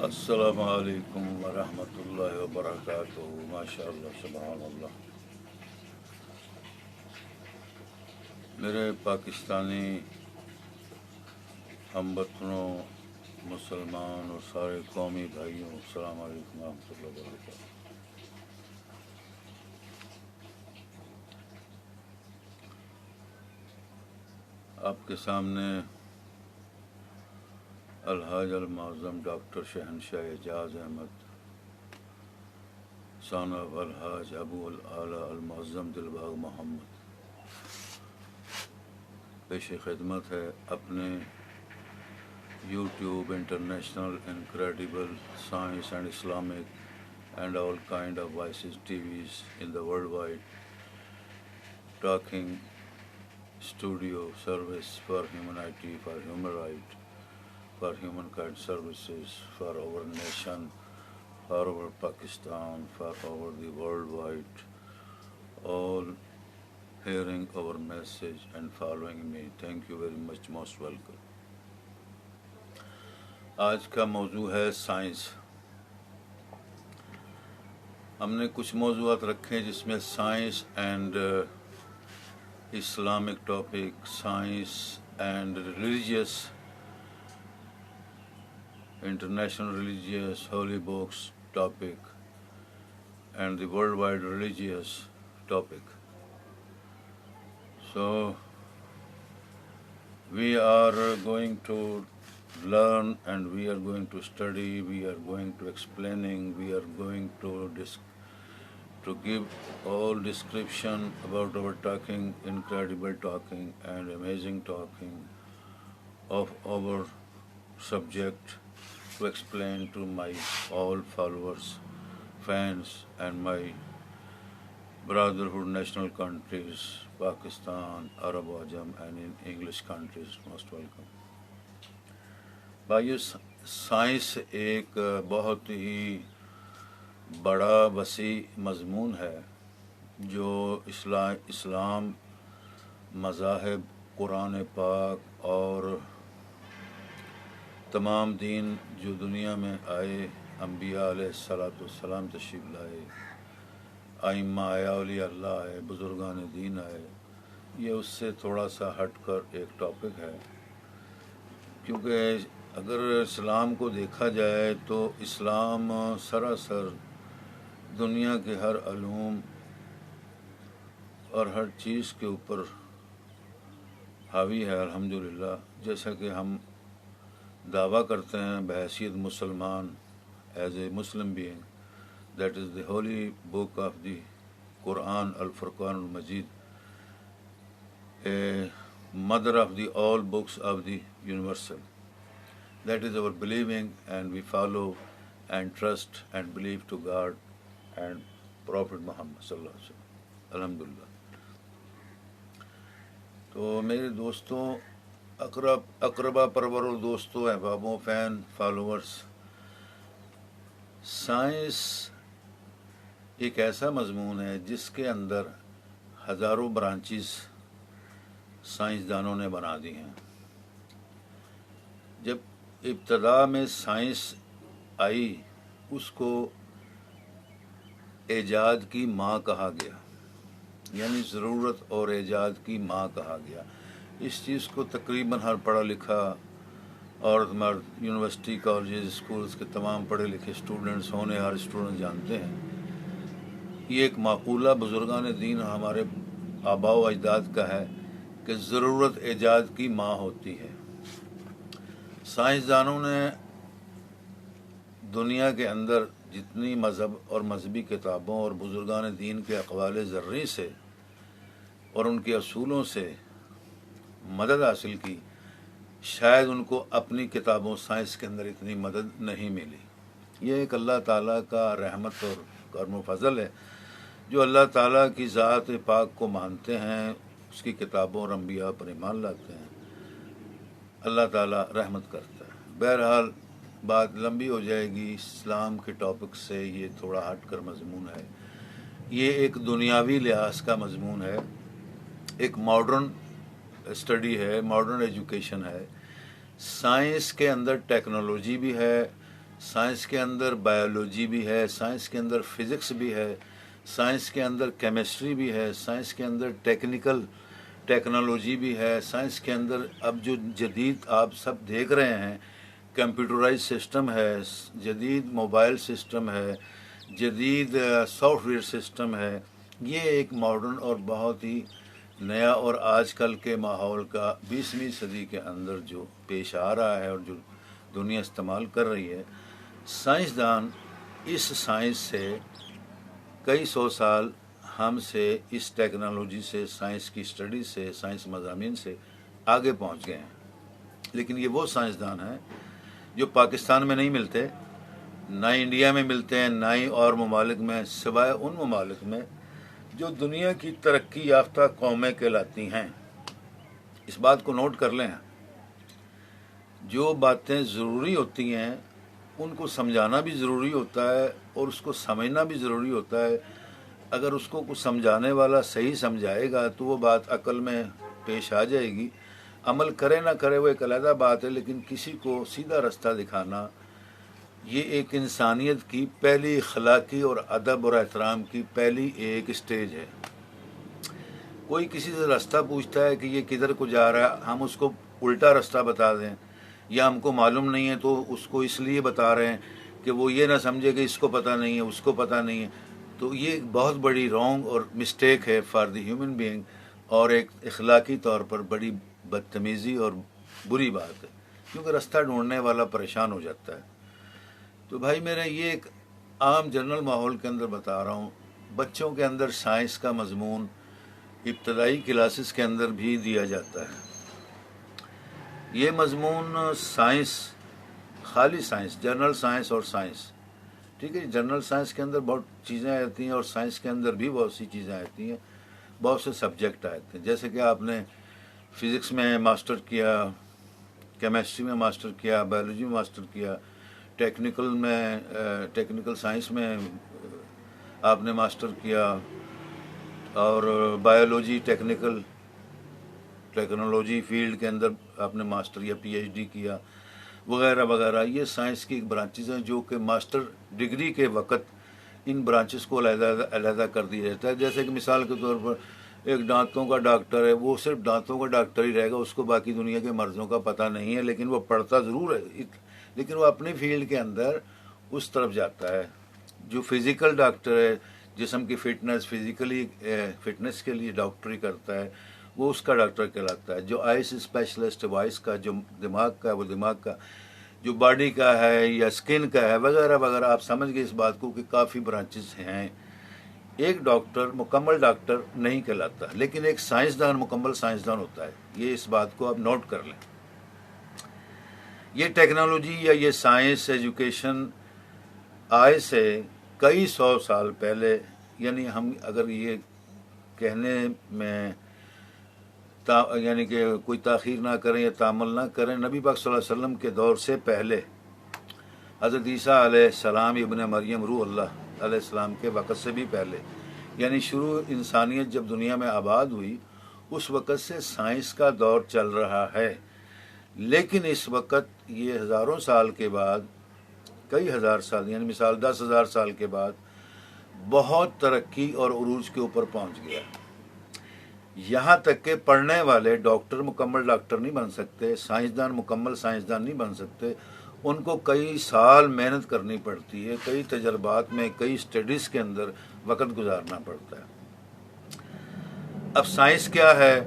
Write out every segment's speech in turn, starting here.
السلام علیکم ورحمۃ اللہ وبرکاتہ۔ ماشاء اللہ، سبحان اللہ۔ میرے پاکستانی ہم وطنوں، مسلمان اور سارے قومی بھائیوں، السلام علیکم ورحمۃ اللہ وبرکاتہ۔ آپ کے سامنے الحاج المعظم ڈاکٹر شہنشاہ اعجاز احمد son of الحاج ابو العلا المعظم دلباغ محمد پیش خدمت ہے اپنے YouTube international incredible science and Islamic and all kind of voices TVs in the world wide talking studio service for humanity, for human right, for humankind services, for our nation, for our Pakistan, for our the worldwide, all hearing our message and following me. Thank you very much, most welcome. آج کا موضوع ہے science. ہم نے کچھ موضوعات رکھے جس میں science and Islamic topic, science and religious, international religious holy books topic, and the worldwide religious topic. So we are going to learn and we are going to study, we are going to explaining, we are going to give all description about our talking, incredible talking and amazing talking of our subject, to explain to my all followers, fans and my brotherhood national countries, Pakistan, Arab Ajam and in English countries, most welcome. بھائیو، science ایک بہت ہی بڑا وسیع مضمون ہے جو اسلام، مذاہب، قرآن پاک اور تمام دین جو دنیا میں آئے، انبیاء علیہ السلام تشریف لائے، ائمہ آئے، اولیاء اللہ آئے، بزرگان دین آئے، یہ اس سے تھوڑا سا ہٹ کر ایک ٹاپک ہے، کیونکہ اگر اسلام کو دیکھا جائے تو اسلام سراسر دنیا کے ہر علوم اور ہر چیز کے اوپر حاوی ہے، الحمدللہ۔ جیسا کہ ہم دعویٰ کرتے ہیں بحیثیت مسلمان، as a Muslim being, that is the holy book of the Quran الفرقان المجید، a mother of the all books of the universal. That is our believing, and we follow and trust and believe to God and Prophet Muhammad sallallahu alaihi wasallam. الحمدللہ۔ تو میرے دوستوں، اقربا پرور دوستوں، احبابوں، fan, followers, science ایک ایسا مضمون ہے جس کے اندر ہزاروں برانچز سائنسدانوں نے بنا دی ہیں۔ جب ابتدا میں سائنس آئی، اس کو ایجاد کی ماں کہا گیا، یعنی ضرورت اور ایجاد کی ماں کہا گیا۔ اس چیز کو تقریباً ہر پڑھا لکھا اور یونیورسٹی، کالجز، اسکولز کے تمام پڑھے لکھے اسٹوڈنٹس، ہونے ہر اسٹوڈنٹ جانتے ہیں۔ یہ ایک معقولہ بزرگان دین ہمارے آباء و اجداد کا ہے کہ ضرورت ایجاد کی ماں ہوتی ہے۔ سائنسدانوں نے دنیا کے اندر جتنی مذہب اور مذہبی کتابوں اور بزرگان دین کے اقوال زرعی سے اور ان کے اصولوں سے مدد حاصل کی، شاید ان کو اپنی کتابوں سائنس کے اندر اتنی مدد نہیں ملی۔ یہ ایک اللہ تعالیٰ کا رحمت اور کرم و فضل ہے، جو اللہ تعالیٰ کی ذات پاک کو مانتے ہیں، اس کی کتابوں اور انبیاء پر ایمان لاتے ہیں، اللہ تعالیٰ رحمت کرتا ہے۔ بہرحال بات لمبی ہو جائے گی، اسلام کے ٹاپک سے یہ تھوڑا ہٹ کر مضمون ہے۔ یہ ایک دنیاوی لحاظ کا مضمون ہے، ایک ماڈرن اسٹڈی ہے، ماڈرن ایجوکیشن ہے۔ سائنس کے اندر ٹیکنالوجی بھی ہے، سائنس کے اندر بایولوجی بھی ہے، سائنس کے اندر فزکس بھی ہے، سائنس کے اندر کیمسٹری بھی ہے، سائنس کے اندر ٹیکنالوجی بھی ہے، سائنس کے اندر اب جو جدید آپ سب دیکھ رہے ہیں کمپیوٹرائز سسٹم ہے، جدید موبائل سسٹم ہے، جدید سافٹ ویئر سسٹم ہے. یہ ایک ماڈرن اور بہت ہی نیا اور آج کل کے ماحول کا 20ویں صدی کے اندر جو پیش آ رہا ہے اور جو دنیا استعمال کر رہی ہے. سائنسدان اس سائنس سے کئی سو سال ہم سے اس ٹیکنالوجی سے، سائنس کی اسٹڈی سے، سائنس مضامین سے آگے پہنچ گئے ہیں. لیکن یہ وہ سائنسدان ہیں جو پاکستان میں نہیں ملتے، نہ انڈیا میں ملتے ہیں، نہ ہی اور ممالک میں، سوائے ان ممالک میں جو دنیا کی ترقی یافتہ قومیں کہلاتی ہیں. اس بات کو نوٹ کر لیں، جو باتیں ضروری ہوتی ہیں ان کو سمجھانا بھی ضروری ہوتا ہے اور اس کو سمجھنا بھی ضروری ہوتا ہے. اگر اس کو کچھ سمجھانے والا صحیح سمجھائے گا تو وہ بات عقل میں پیش آ جائے گی. عمل کرے نہ کرے وہ ایک علیحدہ بات ہے، لیکن کسی کو سیدھا رستہ دکھانا یہ ایک انسانیت کی پہلی اخلاقی اور ادب اور احترام کی پہلی ایک اسٹیج ہے. کوئی کسی سے راستہ پوچھتا ہے کہ یہ کدھر کو جا رہا ہے، ہم اس کو الٹا راستہ بتا دیں یا ہم کو معلوم نہیں ہے تو اس کو اس لیے بتا رہے ہیں کہ وہ یہ نہ سمجھے کہ اس کو پتہ نہیں ہے، اس کو پتہ نہیں ہے. تو یہ ایک بہت بڑی رانگ اور مسٹیک ہے فار دی ہیومن بینگ، اور ایک اخلاقی طور پر بڑی بدتمیزی اور بری بات ہے، کیونکہ راستہ ڈھونڈنے والا پریشان ہو جاتا ہے. تو بھائی میرے یہ ایک عام جنرل ماحول کے اندر بتا رہا ہوں. بچوں کے اندر سائنس کا مضمون ابتدائی کلاسز کے اندر بھی دیا جاتا ہے. یہ مضمون سائنس، خالی سائنس، جنرل سائنس اور سائنس، ٹھیک ہے. جنرل سائنس کے اندر بہت چیزیں آتی ہیں اور سائنس کے اندر بھی بہت سی چیزیں آتی ہیں، بہت سے سبجیکٹ آتے ہیں. جیسے کہ آپ نے فزکس میں ماسٹر کیا، کیمسٹری میں ماسٹر کیا، بایولوجی میں ماسٹر کیا، ٹیکنیکل سائنس میں آپ نے ماسٹر کیا، اور بایولوجی ٹیکنالوجی فیلڈ کے اندر آپ نے ماسٹر یا پی ایچ ڈی کیا وغیرہ وغیرہ. یہ سائنس کی ایک برانچز ہیں جو کہ ماسٹر ڈگری کے وقت ان برانچز کو علیحدہ کر دیا جاتا ہے. جیسے کہ مثال کے طور پر ایک دانتوں کا ڈاکٹر ہے، وہ صرف دانتوں کا ڈاکٹر ہی رہے گا، اس کو باقی دنیا کے مرضوں کا پتہ نہیں ہے، لیکن وہ پڑھتا ضرور ہے، لیکن وہ اپنی فیلڈ کے اندر اس طرف جاتا ہے. جو فزیکل ڈاکٹر ہے، جسم کی فٹنس کے لیے ڈاکٹری کرتا ہے، وہ اس کا ڈاکٹر کہلاتا ہے. جو آئس اسپیشلسٹ وائس کا، جو دماغ کا وہ دماغ کا، جو باڈی کا ہے یا اسکن کا ہے وغیرہ وغیرہ. آپ سمجھ گئے اس بات کو کہ کافی برانچز ہیں. ایک ڈاکٹر مکمل ڈاکٹر نہیں کہلاتا، لیکن ایک سائنسدان مکمل سائنسدان ہوتا ہے. یہ اس بات کو آپ نوٹ کر لیں. یہ ٹیکنالوجی یا یہ سائنس ایجوکیشن آئے سے کئی سو سال پہلے، یعنی ہم اگر یہ کہنے میں یعنی کہ کوئی تاخیر نہ کریں یا تعامل نہ کریں، نبی پاک صلی اللہ علیہ وسلم کے دور سے پہلے، حضرت عیسیٰ علیہ السلام ابن مریم روح اللہ علیہ السلام کے وقت سے بھی پہلے، یعنی شروع انسانیت جب دنیا میں آباد ہوئی اس وقت سے سائنس کا دور چل رہا ہے. لیکن اس وقت یہ ہزاروں سال کے بعد، کئی ہزار سال، یعنی مثال 10,000 سال کے بعد بہت ترقی اور عروج کے اوپر پہنچ گیا. یہاں تک کہ پڑھنے والے ڈاکٹر مکمل ڈاکٹر نہیں بن سکتے، سائنسدان مکمل سائنسدان نہیں بن سکتے. ان کو کئی سال محنت کرنی پڑتی ہے، کئی تجربات میں، کئی اسٹڈیز کے اندر وقت گزارنا پڑتا ہے. اب سائنس کیا ہے؟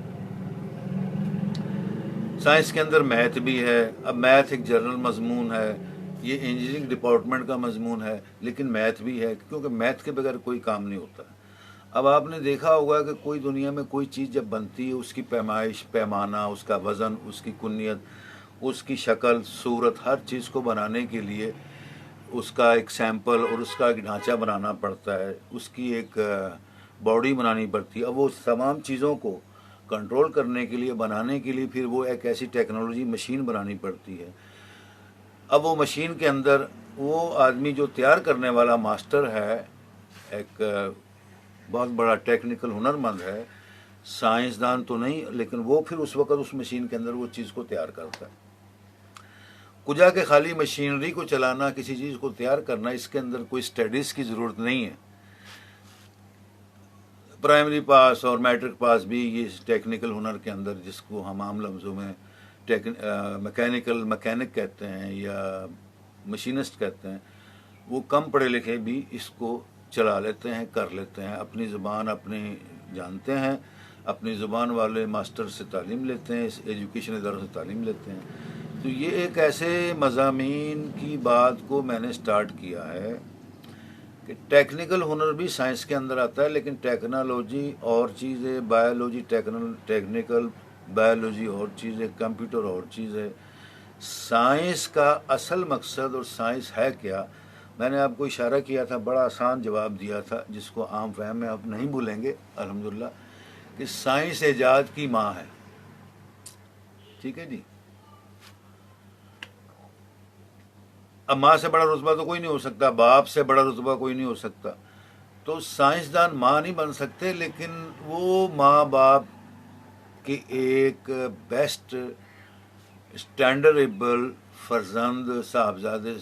سائنس کے اندر میتھ بھی ہے. اب میتھ ایک جنرل مضمون ہے، یہ انجینئرنگ ڈپارٹمنٹ کا مضمون ہے، لیکن میتھ بھی ہے، کیونکہ میتھ کے بغیر کوئی کام نہیں ہوتا. اب آپ نے دیکھا ہوگا کہ کوئی دنیا میں کوئی چیز جب بنتی ہے، اس کی پیمائش، پیمانہ، اس کا وزن، اس کی کنیت، اس کی شکل، صورت، ہر چیز کو بنانے کے لیے اس کا ایک سیمپل اور اس کا ایک ڈھانچہ بنانا پڑتا ہے، اس کی ایک باڈی بنانی پڑتی ہے. اب وہ تمام چیزوں کو کنٹرول کرنے کے لیے، بنانے کے لیے پھر وہ ایک ایسی ٹیکنالوجی مشین بنانی پڑتی ہے. اب وہ مشین کے اندر وہ آدمی جو تیار کرنے والا ماسٹر ہے، ایک بہت بڑا ٹیکنیکل ہنرمند ہے، سائنسدان تو نہیں، لیکن وہ پھر اس وقت اس مشین کے اندر وہ چیز کو تیار کرتا ہے. کجا کے خالی مشینری کو چلانا، کسی چیز کو تیار کرنا، اس کے اندر کوئی اسٹڈیز کی ضرورت نہیں ہے. پرائمری پاس اور میٹرک پاس بھی یہ ٹیکنیکل ہنر کے اندر، جس کو ہم عام لفظوں میں مکینک کہتے ہیں یا مشینسٹ کہتے ہیں، وہ کم پڑھے لکھے بھی اس کو چلا لیتے ہیں، کر لیتے ہیں. اپنی زبان اپنی جانتے ہیں، اپنی زبان والے ماسٹر سے تعلیم لیتے ہیں، اس ایجوکیشن اداروں سے تعلیم لیتے ہیں. تو یہ ایک ایسے مضامین کی بات کو میں نے سٹارٹ کیا ہے کہ ٹیکنیکل ہنر بھی سائنس کے اندر آتا ہے، لیکن ٹیکنالوجی اور چیز ہے، بایولوجی ٹیکنیکل بایولوجی اور چیز ہے، کمپیوٹر اور چیز ہے. سائنس کا اصل مقصد اور سائنس ہے کیا، میں نے آپ کو اشارہ کیا تھا، بڑا آسان جواب دیا تھا جس کو عام فہم میں آپ نہیں بھولیں گے الحمدللہ، کہ سائنس ایجاد کی ماں ہے. ٹھیک ہے جی. اب ماں سے بڑا رتبہ تو کوئی نہیں ہو سکتا، باپ سے بڑا رتبہ کوئی نہیں ہو سکتا. تو سائنسدان ماں نہیں بن سکتے، لیکن وہ ماں باپ کے ایک بیسٹ اسٹینڈرڈیبل فرزند صاحبزادے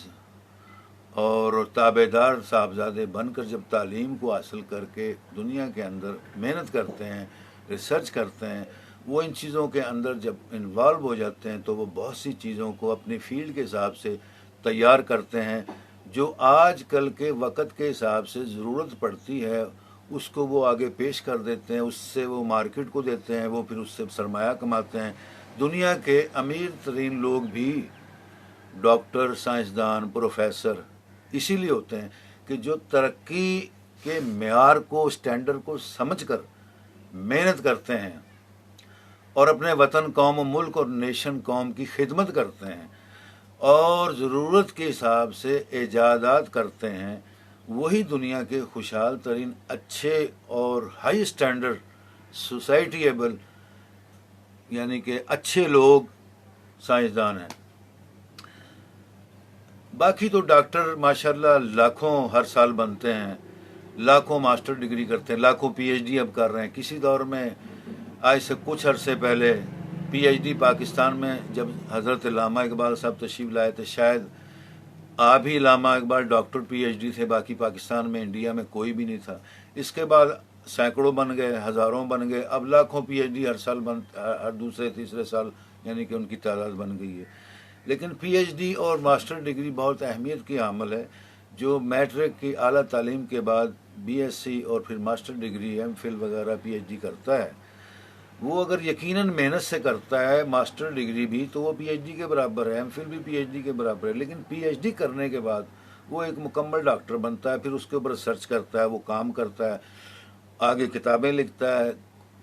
اور تابع دار صاحبزادے بن کر جب تعلیم کو حاصل کر کے دنیا کے اندر محنت کرتے ہیں، ریسرچ کرتے ہیں، وہ ان چیزوں کے اندر جب انوالو ہو جاتے ہیں تو وہ بہت سی چیزوں کو اپنی فیلڈ کے حساب سے تیار کرتے ہیں، جو آج کل کے وقت کے حساب سے ضرورت پڑتی ہے اس کو وہ آگے پیش کر دیتے ہیں، اس سے وہ مارکیٹ کو دیتے ہیں، وہ پھر اس سے سرمایہ کماتے ہیں. دنیا کے امیر ترین لوگ بھی ڈاکٹر، سائنسدان، پروفیسر اسی لیے ہوتے ہیں کہ جو ترقی کے معیار کو، اسٹینڈرڈ کو سمجھ کر محنت کرتے ہیں اور اپنے وطن، قوم و ملک اور نیشن قوم کی خدمت کرتے ہیں اور ضرورت کے حساب سے ایجادات کرتے ہیں. وہی دنیا کے خوشحال ترین، اچھے اور ہائی اسٹینڈرڈ سوسائٹی ایبل، یعنی کہ اچھے لوگ سائنسدان ہیں. باقی تو ڈاکٹر ماشاءاللہ لاکھوں ہر سال بنتے ہیں، لاکھوں ماسٹر ڈگری کرتے ہیں، لاکھوں پی ایچ ڈی اب کر رہے ہیں. کسی دور میں آج سے کچھ عرصے پہلے پی ایچ ڈی پاکستان میں جب حضرت علامہ اقبال صاحب تشریف لائے تھے، شاید آپ ہی Allama Iqbal doctor P H D تھے، باقی پاکستان میں، انڈیا میں کوئی بھی نہیں تھا. اس کے بعد سینکڑوں بن گئے، ہزاروں بن گئے، اب لاکھوں پی ایچ ڈی ہر سال ہر دوسرے تیسرے سال، یعنی کہ ان کی تعداد بن گئی ہے. لیکن پی ایچ ڈی اور ماسٹر ڈگری بہت اہمیت کی عامل ہے. جو میٹرک کی اعلیٰ تعلیم کے بعد بی ایس سی اور پھر ماسٹر ڈگری، ایم فل وغیرہ پی ایچ ڈی کرتا ہے، وہ اگر یقیناً محنت سے کرتا ہے ماسٹر ڈگری بھی، تو وہ پی ایچ ڈی کے برابر ہے، ایم فل بھی پی ایچ ڈی کے برابر ہے. لیکن پی ایچ ڈی کرنے کے بعد وہ ایک مکمل ڈاکٹر بنتا ہے، پھر اس کے اوپر ریسرچ کرتا ہے، وہ کام کرتا ہے، آگے کتابیں لکھتا ہے،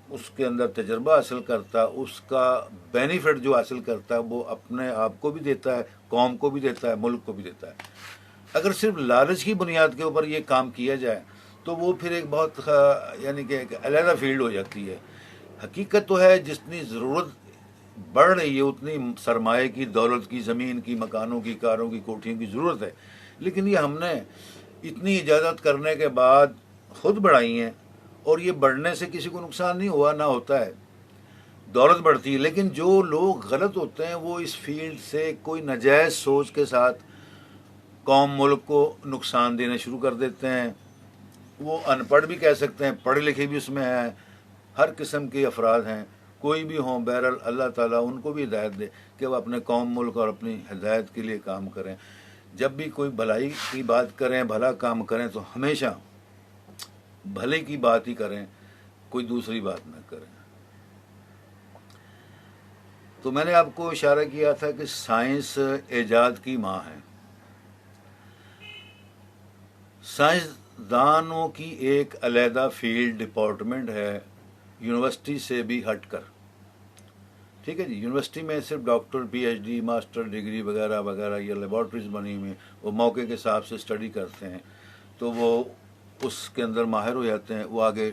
اس کے اندر تجربہ حاصل کرتا ہے، اس کا بینیفٹ جو حاصل کرتا ہے وہ اپنے آپ کو بھی دیتا ہے، قوم کو بھی دیتا ہے، ملک کو بھی دیتا ہے. اگر صرف لالچ کی بنیاد کے اوپر یہ کام کیا جائے تو وہ پھر ایک بہت یعنی کہ ایک علیحدہ فیلڈ ہو جاتی ہے. حقیقت تو ہے جتنی ضرورت بڑھ رہی ہے اتنی سرمایہ کی، دولت کی، زمین کی، مکانوں کی، کاروں کی، کوٹھیوں کی ضرورت ہے. لیکن یہ ہم نے اتنی اجازت کرنے کے بعد خود بڑھائی ہیں، اور یہ بڑھنے سے کسی کو نقصان نہیں ہوا، نہ ہوتا ہے، دولت بڑھتی ہے. لیکن جو لوگ غلط ہوتے ہیں وہ اس فیلڈ سے کوئی ناجائز سوچ کے ساتھ قوم، ملک کو نقصان دینا شروع کر دیتے ہیں. وہ ان پڑھ بھی کہہ سکتے ہیں، پڑھے لکھے بھی اس میں ہیں، ہر قسم کے افراد ہیں، کوئی بھی ہوں. بہرحال اللہ تعالیٰ ان کو بھی ہدایت دے کہ وہ اپنے قوم، ملک اور اپنی ہدایت کے لیے کام کریں. جب بھی کوئی بھلائی کی بات کریں، بھلا کام کریں، تو ہمیشہ بھلے کی بات ہی کریں، کوئی دوسری بات نہ کریں. تو میں نے آپ کو اشارہ کیا تھا کہ سائنس ایجاد کی ماں ہے. سائنسدانوں کی ایک علیحدہ فیلڈ ڈپارٹمنٹ ہے، یونیورسٹی سے بھی ہٹ کر. ٹھیک ہے جی. یونیورسٹی میں صرف doctor, P H D, master degree وغیرہ وغیرہ، یہ لیبارٹریز بنی ہوئی، وہ موقع کے حساب سے اسٹڈی کرتے ہیں تو وہ اس کے اندر ماہر ہو جاتے ہیں، وہ آگے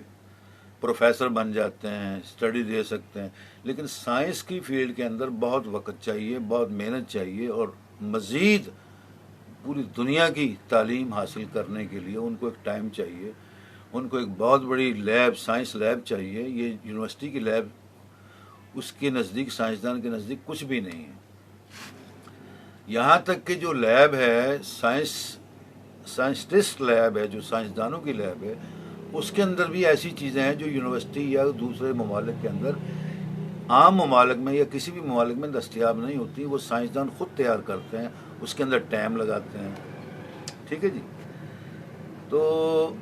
پروفیسر بن جاتے ہیں، اسٹڈی دے سکتے ہیں. لیکن سائنس کی فیلڈ کے اندر بہت وقت چاہیے، بہت محنت چاہیے، اور مزید پوری دنیا کی تعلیم حاصل کرنے کے لیے ان کو ایک ٹائم چاہیے، ان کو ایک بہت بڑی لیب، سائنس لیب چاہیے. یہ یونیورسٹی کی لیب اس کے نزدیک، سائنسدان کے نزدیک کچھ بھی نہیں ہے. یہاں تک کہ جو لیب ہے سائنسٹسٹ لیب ہے، جو سائنسدانوں کی لیب ہے، اس کے اندر بھی ایسی چیزیں ہیں جو یونیورسٹی یا دوسرے ممالک کے اندر، عام ممالک میں یا کسی بھی ممالک میں دستیاب نہیں ہوتی. وہ سائنسدان خود تیار کرتے ہیں، اس کے اندر ٹائم لگاتے ہیں. ٹھیک ہے جی. تو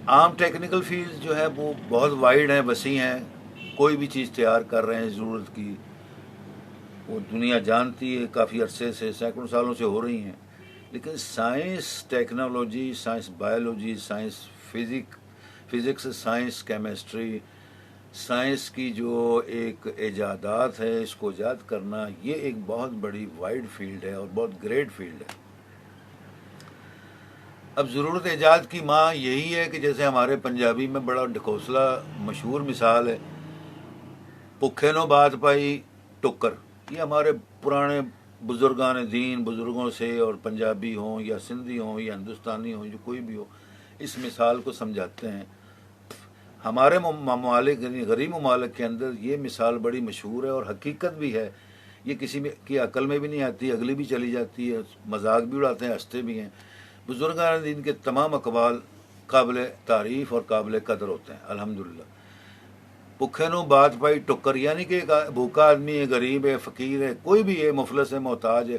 عام ٹیکنیکل فیلڈ جو ہے وہ بہت وائڈ ہیں، وسیع ہیں. کوئی بھی چیز تیار کر رہے ہیں ضرورت کی، وہ دنیا جانتی ہے، کافی عرصے سے، سینکڑوں سالوں سے ہو رہی ہیں. لیکن science technology, science biology, science physics, science chemistry, science کی جو ایک ایجادات ہے، اس کو ایجاد کرنا، یہ ایک بہت بڑی وائڈ فیلڈ ہے اور بہت گریٹ فیلڈ ہے. اب ضرورت ایجاد کی ماں یہی ہے کہ جیسے ہمارے پنجابی میں بڑا ڈھکوسلا مشہور مثال ہے، بھکھے نو بات پائی ٹکر. یہ ہمارے پرانے بزرگان دین، بزرگوں سے، اور پنجابی ہوں یا سندھی ہوں یا ہندوستانی ہوں، جو کوئی بھی ہو، اس مثال کو سمجھاتے ہیں. ہمارے ممالک، یعنی غریب ممالک کے اندر یہ مثال بڑی مشہور ہے اور حقیقت بھی ہے. یہ کسی میں کی عقل میں بھی نہیں آتی، اگلی بھی چلی جاتی ہے، مذاق بھی اڑاتے ہیں، ہنستے بھی ہیں. بزرگان دین کے تمام اقوال قابل تعریف اور قابل قدر ہوتے ہیں الحمدللہ. بھکھے نو بات پائی ٹکر، یعنی کہ بھوکا آدمی ہے، غریب ہے، فقیر ہے، کوئی بھی ہے، مفلس ہے، محتاج ہے،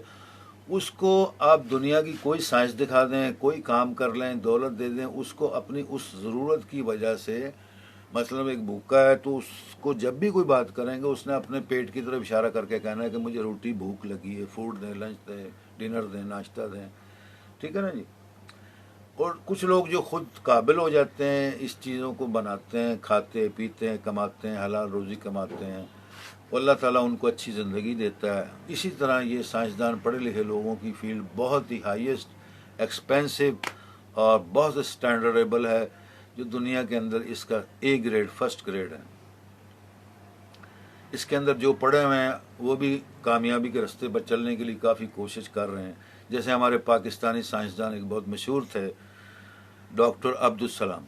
اس کو آپ دنیا کی کوئی سائنس دکھا دیں، کوئی کام کر لیں، دولت دے دیں، اس کو اپنی اس ضرورت کی وجہ سے، مثلا ایک بھوکا ہے تو اس کو جب بھی کوئی بات کریں گے، اس نے اپنے پیٹ کی طرف اشارہ کر کے کہنا ہے کہ مجھے روٹی بھوک لگی ہے، فوڈ دیں، لنچ دیں، ڈنر دیں، ناشتہ دیں. ٹھیک ہے نا جی. اور کچھ لوگ جو خود قابل ہو جاتے ہیں، اس چیزوں کو بناتے ہیں، کھاتے پیتے ہیں، کماتے ہیں، حلال روزی کماتے ہیں، اللہ تعالیٰ ان کو اچھی زندگی دیتا ہے. اسی طرح یہ سائنسدان، پڑھے لکھے لوگوں کی فیلڈ بہت ہی ہائیسٹ، ایکسپینسو اور بہت اسٹینڈرڈیبل ہے، جو دنیا کے اندر اس کا اے گریڈ، فرسٹ گریڈ ہے. اس کے اندر جو پڑھے ہوئے ہیں وہ بھی کامیابی کے رستے پر چلنے کے لیے کافی کوشش کر رہے ہیں. جیسے ہمارے پاکستانی سائنسدان ایک بہت مشہور تھے، ڈاکٹر عبدالسلام.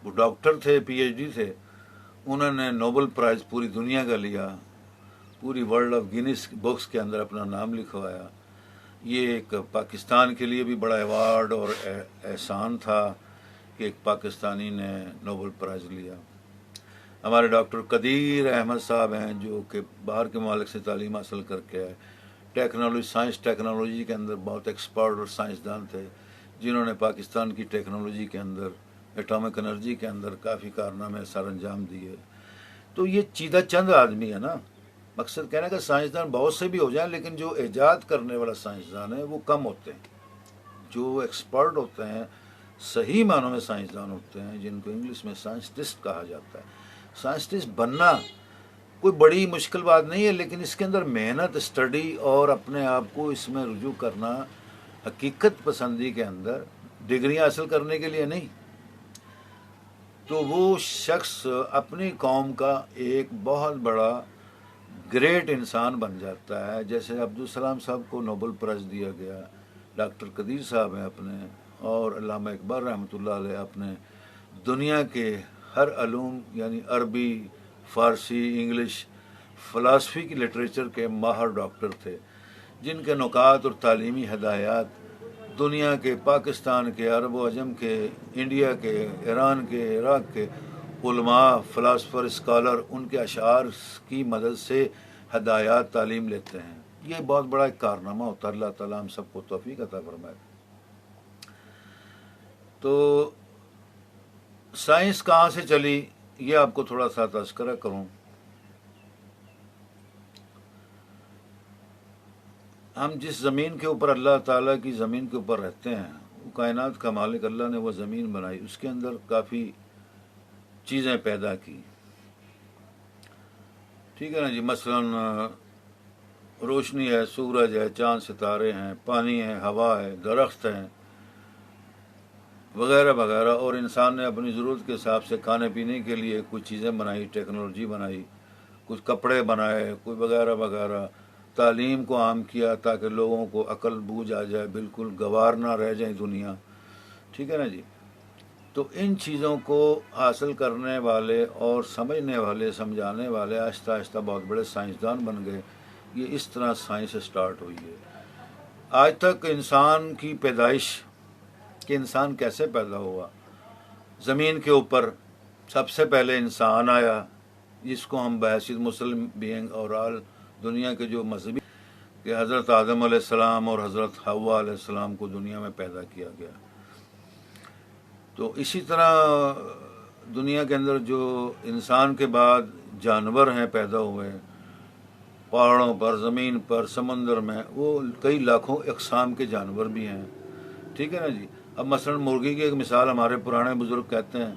وہ ڈاکٹر تھے، پی ایچ ڈی تھے. انہوں نے نوبل پرائز پوری دنیا کا لیا، پوری ورلڈ آف گینس بکس کے اندر اپنا نام لکھوایا. یہ ایک پاکستان کے لیے بھی بڑا ایوارڈ اور احسان تھا کہ ایک پاکستانی نے نوبل پرائز لیا. ہمارے ڈاکٹر قدیر احمد صاحب ہیں، جو کہ باہر کے ممالک سے تعلیم حاصل کر کے آئے، ٹیکنالوجی، سائنس ٹیکنالوجی کے اندر بہت ایکسپرٹ اور سائنسدان تھے، جنہوں نے پاکستان کی ٹیکنالوجی کے اندر، ایٹامک انرجی کے اندر کافی کارنامے سر انجام دیے. تو یہ چیدہ چند آدمی ہے نا. مقصد کہنا کہ سائنسدان بہت سے بھی ہو جائیں، لیکن جو ایجاد کرنے والا سائنسدان ہے وہ کم ہوتے ہیں. جو ایکسپرٹ ہوتے ہیں، صحیح معنوں میں سائنسدان ہوتے ہیں، جن کو انگلش میں سائنسٹسٹ کہا جاتا ہے. سائنسٹسٹ بننا کوئی بڑی مشکل بات نہیں ہے، لیکن اس کے اندر محنت، اسٹڈی اور اپنے آپ کو اس میں رجوع کرنا، حقیقت پسندی کے اندر، ڈگریاں حاصل کرنے کے لیے نہیں. تو وہ شخص اپنی قوم کا ایک بہت بڑا گریٹ انسان بن جاتا ہے. جیسے عبدالسلام صاحب کو نوبل پرائز دیا گیا، ڈاکٹر قدیر صاحب ہیں اپنے، اور علامہ اقبال رحمۃ اللہ علیہ اپنے، دنیا کے ہر علوم، یعنی عربی، فارسی، انگلش، فلاسفی کی لٹریچر کے ماہر ڈاکٹر تھے، جن کے نکات اور تعلیمی ہدایات دنیا کے، پاکستان کے، عرب و عجم کے، انڈیا کے، ایران کے، عراق کے علماء، فلاسفر، اسکالر ان کے اشعار کی مدد سے ہدایات، تعلیم لیتے ہیں. یہ بہت بڑا ایک کارنامہ ہوتا ہے. اللہ تعالیٰ ہم سب کو توفیق عطا فرمائے. تو سائنس کہاں سے چلی، یہ آپ کو تھوڑا سا تذکرہ کروں. ہم جس زمین کے اوپر، اللہ تعالیٰ کی زمین کے اوپر رہتے ہیں، وہ کائنات کا مالک اللہ نے وہ زمین بنائی، اس کے اندر کافی چیزیں پیدا کی. ٹھیک ہے نا جی. مثلا روشنی ہے، سورج ہے، چاند ستارے ہیں، پانی ہے، ہوا ہے، درخت ہیں، وغیرہ وغیرہ. اور انسان نے اپنی ضرورت کے حساب سے کھانے پینے کے لیے کچھ چیزیں بنائی، ٹیکنالوجی بنائی، کچھ کپڑے بنائے، کوئی وغیرہ وغیرہ. تعلیم کو عام کیا تاکہ لوگوں کو عقل بوجھ آ جائے، بالکل گوار نہ رہ جائیں دنیا. ٹھیک ہے نا جی. تو ان چیزوں کو حاصل کرنے والے اور سمجھنے والے، سمجھانے والے آہستہ آہستہ بہت بڑے سائنسدان بن گئے. یہ اس طرح سائنس سٹارٹ ہوئی ہے. آج تک انسان کی پیدائش کہ انسان کیسے پیدا ہوا، زمین کے اوپر سب سے پہلے انسان آیا، جس کو ہم بحیثیت مسلم بینگ اور آل دنیا کے جو مذہبی کہ حضرت آدم علیہ السلام اور حضرت حوا علیہ السلام کو دنیا میں پیدا کیا گیا. تو اسی طرح دنیا کے اندر جو انسان کے بعد جانور ہیں پیدا ہوئے پہاڑوں پر، زمین پر، سمندر میں، وہ کئی لاکھوں اقسام کے جانور بھی ہیں. ٹھیک ہے نا جی. اب مثلا مرغی کی ایک مثال ہمارے پرانے بزرگ کہتے ہیں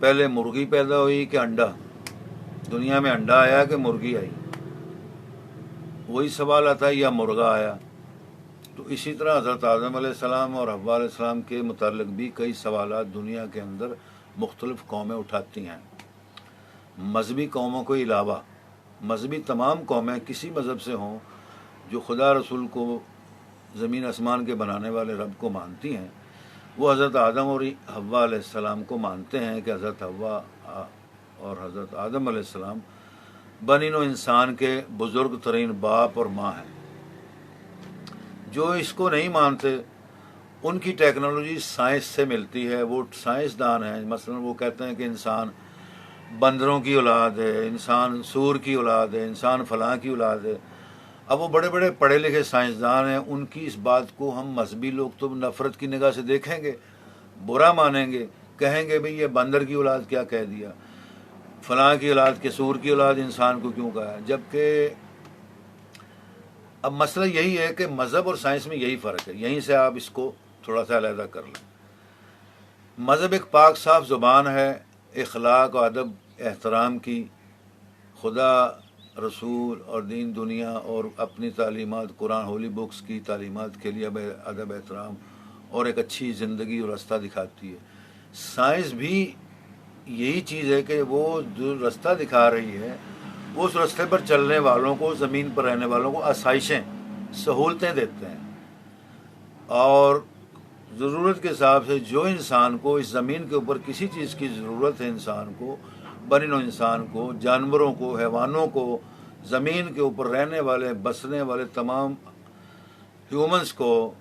پہلے مرغی پیدا ہوئی کہ انڈا، دنیا میں انڈا آیا کہ مرغی آئی؟ وہی سوال آتا ہے، یا مرغا آیا؟ تو اسی طرح حضرت آدم علیہ السلام اور حوا علیہ السلام کے متعلق بھی کئی سوالات دنیا کے اندر مختلف قومیں اٹھاتی ہیں. مذہبی قوموں کے علاوہ مذہبی تمام قومیں کسی مذہب سے ہوں جو خدا رسول کو، زمین آسمان کے بنانے والے رب کو مانتی ہیں، وہ حضرت آدم اور حوا علیہ السلام کو مانتے ہیں کہ حضرت حوا اور حضرت آدم علیہ السلام بنی نوع انسان کے بزرگ ترین باپ اور ماں ہیں. جو اس کو نہیں مانتے ان کی ٹیکنالوجی سائنس سے ملتی ہے، وہ سائنسدان ہیں. مثلا وہ کہتے ہیں کہ انسان بندروں کی اولاد ہے، انسان سور کی اولاد ہے، انسان فلاں کی اولاد ہے. اب وہ بڑے بڑے پڑھے لکھے سائنسدان ہیں، ان کی اس بات کو ہم مذہبی لوگ تو نفرت کی نگاہ سے دیکھیں گے، برا مانیں گے، کہیں گے بھئی یہ بندر کی اولاد کیا کہہ دیا، فلاں کی اولاد کے سور کی اولاد انسان کو کیوں کہا. جبکہ اب مسئلہ یہی ہے کہ مذہب اور سائنس میں یہی فرق ہے. یہیں سے آپ اس کو تھوڑا سا علیحدہ کر لیں. مذہب ایک پاک صاف زبان ہے اخلاق و ادب احترام کی، خدا، رسول اور دین دنیا اور اپنی تعلیمات قرآن ہولی بکس کی تعلیمات کے لیے ادب احترام اور ایک اچھی زندگی اور راستہ دکھاتی ہے. سائنس بھی یہی چیز ہے کہ وہ جو راستہ دکھا رہی ہے وہ اس راستے پر چلنے والوں کو، زمین پر رہنے والوں کو آسائشیں، سہولتیں دیتے ہیں، اور ضرورت کے حساب سے جو انسان کو اس زمین کے اوپر کسی چیز کی ضرورت ہے، انسان کو، بنی نوع انسان کو، جانوروں کو، حیوانوں کو، زمین کے اوپر رہنے والے بسنے والے تمام ہیومنس کو،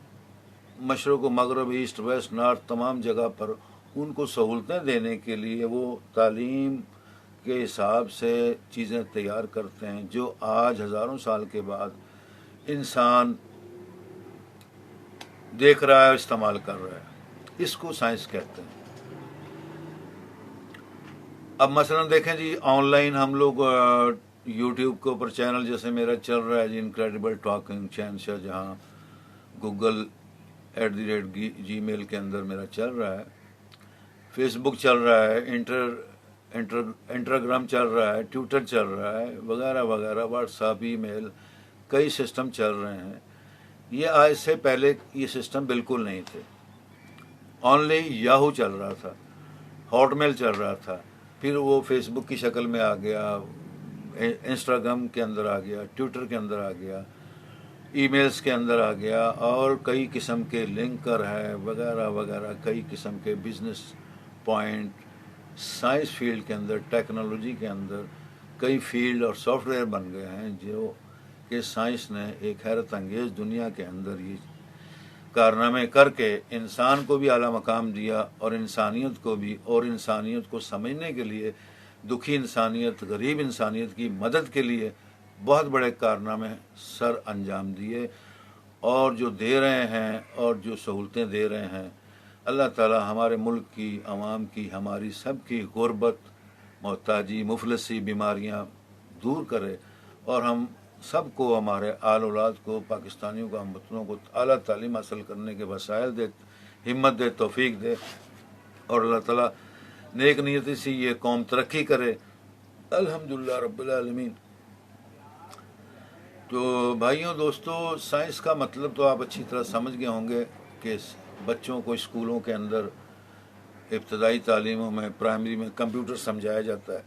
مشرق و مغرب، ایسٹ ویسٹ نارتھ، تمام جگہ پر ان کو سہولتیں دینے کے لیے وہ تعلیم کے حساب سے چیزیں تیار کرتے ہیں جو آج ہزاروں سال کے بعد انسان دیکھ رہا ہے، استعمال کر رہا ہے. اس کو سائنس کہتے ہیں. اب مثلا دیکھیں جی، آن لائن ہم لوگ یوٹیوب کے اوپر چینل جیسے میرا چل رہا ہے جی، انکریڈیبل ٹاکنگ شہنشاہ جہاں، گوگل @gmail کے اندر میرا چل رہا ہے، فیس بک چل رہا ہے، انسٹاگرام چل رہا ہے، ٹویٹر چل رہا ہے، وغیرہ وغیرہ، واٹس ایپ، ای میل، کئی سسٹم چل رہے ہیں. یہ آج سے پہلے یہ سسٹم بالکل نہیں تھے. اونلی یاہو چل رہا تھا، ہاٹ میل چل رہا تھا، پھر وہ فیس بک کی شکل میں آ گیا، انسٹاگرام کے اندر آ گیا، ٹویٹر کے اندر آ گیا، ای میلز کے اندر آ گیا، اور کئی قسم کے لنکر ہے وغیرہ وغیرہ، کئی قسم کے بزنس پوائنٹ. سائنس فیلڈ کے اندر، ٹیکنالوجی کے اندر کئی فیلڈ اور سافٹ ویئر بن گئے ہیں جو کہ سائنس نے ایک حیرت انگیز دنیا کے اندر یہ کارنامے کر کے انسان کو بھی اعلیٰ مقام دیا، اور انسانیت کو بھی، اور انسانیت کو سمجھنے کے لیے، دکھی انسانیت، غریب انسانیت کی مدد کے لیے بہت بڑے کارنامے سر انجام دیے، اور جو دے رہے ہیں اور جو سہولتیں دے رہے ہیں. اللہ تعالی ہمارے ملک کی عوام کی، ہماری سب کی غربت، محتاجی، مفلسی، بیماریاں دور کرے، اور ہم سب کو، ہمارے آل اولاد کو، پاکستانیوں کو، ہم وطنوں کو اعلیٰ تعلیم حاصل کرنے کے وسائل دے، ہمت دے، توفیق دے، اور اللہ تعالیٰ نیک نیتی سے یہ قوم ترقی کرے. الحمدللہ رب العالمین. تو بھائیوں دوستو، سائنس کا مطلب تو آپ اچھی طرح سمجھ گئے ہوں گے کہ بچوں کو اسکولوں کے اندر ابتدائی تعلیموں میں، پرائمری میں کمپیوٹر سمجھایا جاتا ہے.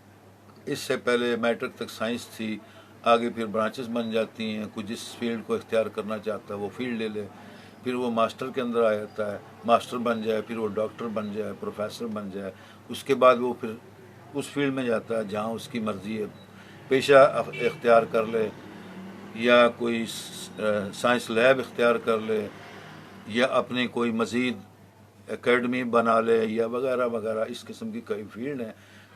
اس سے پہلے میٹرک تک سائنس تھی، آگے پھر برانچز بن جاتی ہیں. کوئی جس فیلڈ کو اختیار کرنا چاہتا ہے وہ فیلڈ لے لے، پھر وہ ماسٹر کے اندر آ جاتا ہے، ماسٹر بن جائے، پھر وہ ڈاکٹر بن جائے، پروفیسر بن جائے. اس کے بعد وہ پھر اس فیلڈ میں جاتا ہے جہاں اس کی مرضی ہے، پیشہ اختیار کر لے. یا کوئی سائنس لیب اختیار کر لے یا اپنی کوئی مزید اکیڈمی بنا لے یا وغیرہ وغیرہ. اس قسم کی کئی فیلڈ ہیں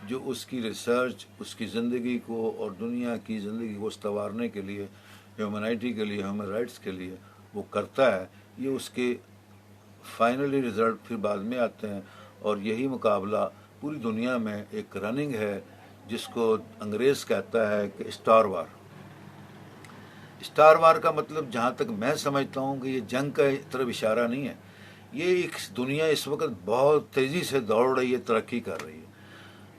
جو اس کی ریسرچ اس کی زندگی کو اور دنیا کی زندگی کو استوارنے کے لیے، ہیومنائٹی کے لیے، ہیومن رائٹس کے لیے وہ کرتا ہے. یہ اس کے فائنلی رزلٹ پھر بعد میں آتے ہیں. اور یہی مقابلہ پوری دنیا میں ایک رننگ ہے جس کو انگریز کہتا ہے کہ اسٹار وار. اسٹار وار کا مطلب جہاں تک میں سمجھتا ہوں کہ یہ جنگ کا طرف اشارہ نہیں ہے. یہ ایک دنیا اس وقت بہت تیزی سے دوڑ رہی ہے، ترقی کر رہی ہے.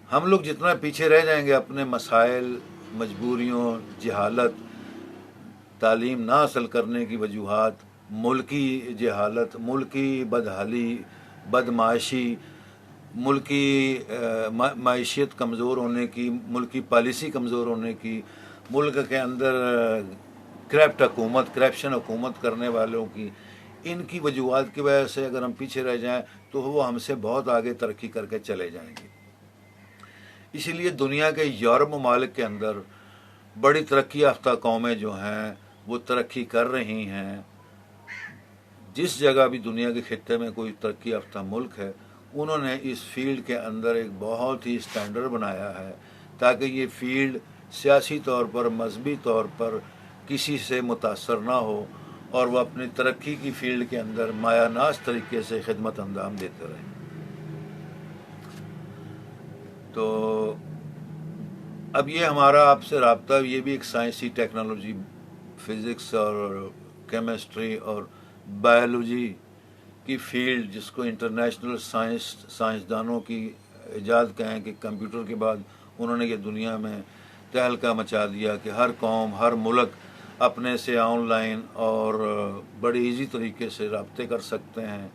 ہم لوگ جتنا پیچھے رہ جائیں گے اپنے مسائل، مجبوریوں، جہالت، تعلیم نہ حاصل کرنے کی وجوہات، ملکی جہالت، ملکی بدحالی، بدمعاشی، ملکی معیشت کمزور ہونے کی، ملکی پالیسی کمزور ہونے کی، ملک کے اندر کرپشن حکومت کرنے والوں کی، ان کی وجوہات کی وجہ سے اگر ہم پیچھے رہ جائیں تو وہ ہم سے بہت آگے ترقی کر کے چلے جائیں گے. اسی لیے دنیا کے یورپ ممالک کے اندر بڑی ترقی یافتہ قومیں جو ہیں وہ ترقی کر رہی ہیں. جس جگہ بھی دنیا کے خطے میں کوئی ترقی یافتہ ملک ہے انہوں نے اس فیلڈ کے اندر ایک بہت ہی اسٹینڈرڈ بنایا ہے تاکہ یہ فیلڈ سیاسی طور پر، مذہبی طور پر کسی سے متاثر نہ ہو اور وہ اپنی ترقی کی فیلڈ کے اندر مایہ ناز طریقے سے خدمت انجام دیتے رہیں. تو اب یہ ہمارا آپ سے رابطہ یہ بھی ایک سائنسی ٹیکنالوجی، فزکس اور کیمسٹری اور بایولوجی کی فیلڈ جس کو انٹرنیشنل سائنسدانوں کی ایجاد کہیں کہ کمپیوٹر کے بعد انہوں نے یہ دنیا میں تہلکہ مچا دیا کہ ہر قوم، ہر ملک اپنے سے آن لائن اور بڑی ایزی طریقے سے رابطے کر سکتے ہیں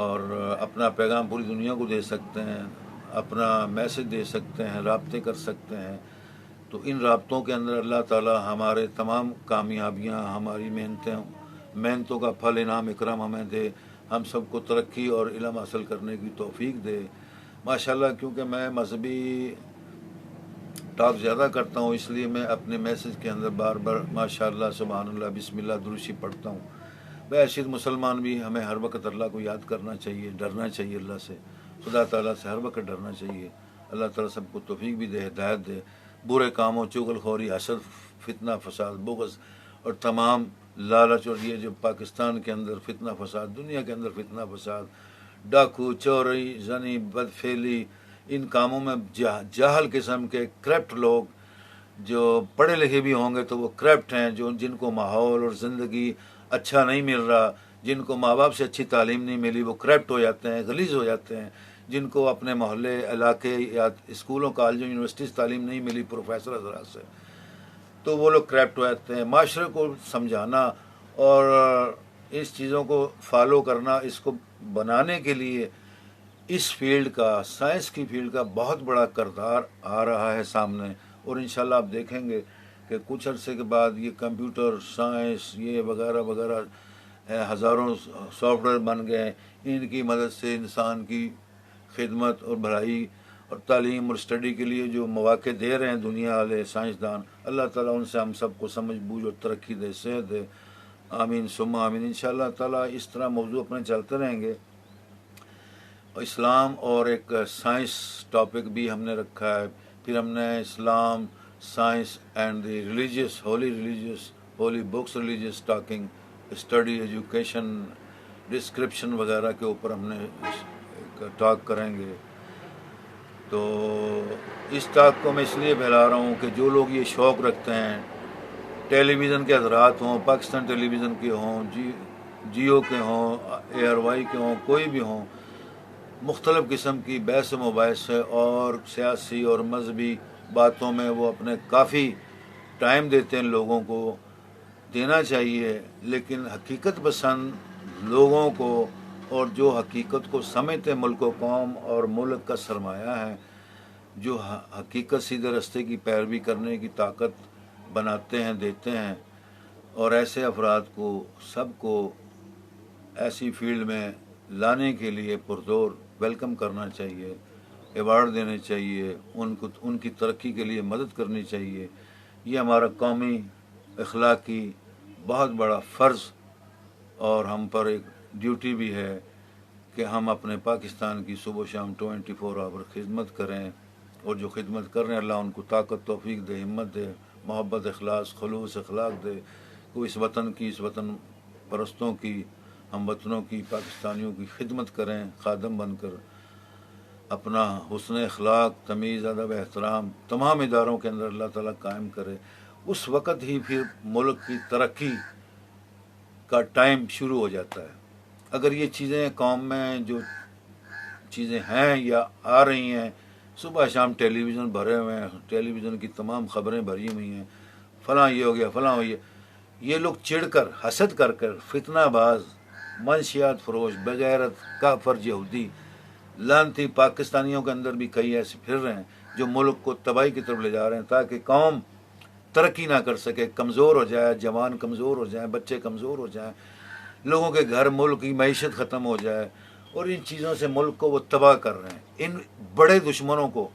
اور اپنا پیغام پوری دنیا کو دے سکتے ہیں، اپنا میسج دے سکتے ہیں، رابطے کر سکتے ہیں. تو ان رابطوں کے اندر اللہ تعالی ہمارے تمام کامیابیاں، ہماری محنتوں کا پھل انعام اکرام ہمیں دے، ہم سب کو ترقی اور علم حاصل کرنے کی توفیق دے. ماشاءاللہ کیونکہ میں مذہبی ٹاک زیادہ کرتا ہوں اس لیے میں اپنے میسج کے اندر بار بار ماشاءاللہ، سبحان اللہ، بسم اللہ، درود پڑھتا ہوں. بحیثیت مسلمان بھی ہمیں ہر وقت اللہ کو یاد کرنا چاہیے، ڈرنا چاہیے اللہ سے، خدا تعالیٰ سے ہر وقت ڈرنا چاہیے. اللہ تعالیٰ سب کو توفیق بھی دے، ہدایت دے. برے کاموں، چغل خوری، حسد، فتنہ فساد، بغض اور تمام لالچ اور یہ جو پاکستان کے اندر فتنہ فساد، دنیا کے اندر فتنہ فساد، ڈاکو، چوری، زنی، بدفعلی، ان کاموں میں جاہل قسم کے کرپٹ لوگ جو پڑھے لکھے بھی ہوں گے تو وہ کرپٹ ہیں، جن کو ماحول اور زندگی اچھا نہیں مل رہا، جن کو ماں باپ سے اچھی تعلیم نہیں ملی، وہ کرپٹ ہو جاتے ہیں، غلیظ ہو جاتے ہیں. جن کو اپنے محلے، علاقے یا اسکولوں، کالجوں، یونیورسٹیز تعلیم نہیں ملی پروفیسر حضرات سے، تو وہ لوگ کرپٹ ہو جاتے ہیں. معاشرے کو سمجھانا اور اس چیزوں کو فالو کرنا، اس کو بنانے کے لیے اس فیلڈ کا، سائنس کی فیلڈ کا بہت بڑا کردار آ رہا ہے سامنے. اور انشاءاللہ آپ دیکھیں گے کہ کچھ عرصے کے بعد یہ کمپیوٹر سائنس یہ وغیرہ وغیرہ ہزاروں سافٹ ویئر بن گئے. ان کی مدد سے انسان کی خدمت اور بھلائی اور تعلیم اور اسٹڈی کے لیے جو مواقع دے رہے ہیں دنیا والے سائنسدان، اللہ تعالیٰ ان سے ہم سب کو سمجھ بوجھ اور ترقی دے، صحت دے. آمین ثم آمین. انشاءاللہ تعالیٰ اس طرح موضوع اپنے چلتے رہیں گے. اسلام اور ایک سائنس ٹاپک بھی ہم نے رکھا ہے. پھر ہم نے اسلام، science and the religious, holy books, religious talking, study, education, description وغیرہ کے اوپر ہم نے ٹاک کریں گے. تو اس ٹاک کو میں اس لیے پھیلا رہا ہوں کہ جو لوگ یہ شوق رکھتے ہیں، ٹیلی ویژن کے حضرات ہوں، پاکستان ٹیلی ویژن کے ہوں، جیو کے ہوں، ARY کے ہوں، کوئی بھی ہوں، مختلف قسم کی بحث و مباحث اور سیاسی اور مذہبی باتوں میں وہ اپنے کافی ٹائم دیتے ہیں. لوگوں کو دینا چاہیے، لیکن حقیقت پسند لوگوں کو اور جو حقیقت کو سمجھتے ملک و قوم اور ملک کا سرمایہ ہے، جو حقیقت سیدھے رستے کی پیروی کرنے کی طاقت بناتے ہیں، دیتے ہیں. اور ایسے افراد کو سب کو ایسی فیلڈ میں لانے کے لیے پرزور ویلکم کرنا چاہیے، ایوارڈ دینے چاہیے، ان کی ترقی کے لیے مدد کرنی چاہیے. یہ ہمارا قومی اخلاقی بہت بڑا فرض اور ہم پر ایک ڈیوٹی بھی ہے کہ ہم اپنے پاکستان کی صبح و شام 24 آور خدمت کریں، اور جو خدمت کر رہے ہیں اللہ ان کو طاقت توفیق دے، ہمت دے، محبت اخلاص خلوص اخلاق دے، وہ اس وطن کی، اس وطن پرستوں کی، ہم وطنوں کی، پاکستانیوں کی خدمت کریں، خادم بن کر اپنا حسن اخلاق، تمیز، ادب، احترام تمام اداروں کے اندر اللہ تعالیٰ قائم کرے۔ اس وقت ہی پھر ملک کی ترقی کا ٹائم شروع ہو جاتا ہے۔ اگر یہ چیزیں قوم میں جو چیزیں ہیں یا آ رہی ہیں، صبح شام ٹیلی ویژن بھرے ہوئے ہیں، ٹیلی ویژن کی تمام خبریں بھری ہوئی ہیں، فلاں یہ ہو گیا فلاں ہو گیا، یہ لوگ چڑھ کر، حسد کر کر، فتنہ باز، منشیات فروش، بغیرت، کافر، یہودی، لعنتی پاکستانیوں کے اندر بھی کئی ایسے پھر رہے ہیں جو ملک کو تباہی کی طرف لے جا رہے ہیں، تاکہ قوم ترقی نہ کر سکے، کمزور ہو جائے، جوان کمزور ہو جائیں، بچے کمزور ہو جائیں، لوگوں کے گھر، ملک کی معیشت ختم ہو جائے، اور ان چیزوں سے ملک کو وہ تباہ کر رہے ہیں۔ ان بڑے دشمنوں کو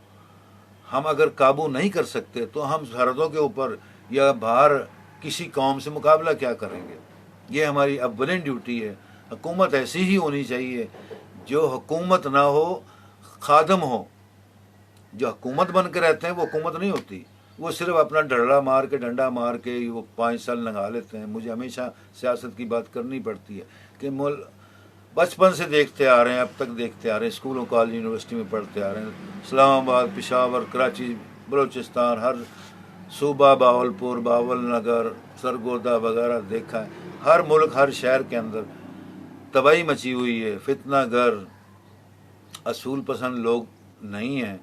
ہم اگر قابو نہیں کر سکتے تو ہم سرحدوں کے اوپر یا باہر کسی قوم سے مقابلہ کیا کریں گے؟ یہ ہماری اولین ڈیوٹی ہے۔ حکومت ایسی ہی ہونی چاہیے جو حکومت نہ ہو، خادم ہو۔ جو حکومت بن کے رہتے ہیں وہ حکومت نہیں ہوتی، وہ صرف اپنا ڈنڈا مار کے وہ 5 سال لگا لیتے ہیں۔ مجھے ہمیشہ سیاست کی بات کرنی پڑتی ہے کہ بچپن سے دیکھتے آ رہے ہیں، اب تک دیکھتے آ رہے ہیں، اسکولوں کالج یونیورسٹی میں پڑھتے آ رہے ہیں، اسلام آباد، پشاور، کراچی، بلوچستان، ہر صوبہ، باولپور، باول نگر، سرگودا وغیرہ دیکھا ہے۔ ہر ملک، ہر شہر کے اندر تباہی مچی ہوئی ہے، فتنہ گر، اصول پسند لوگ نہیں ہیں،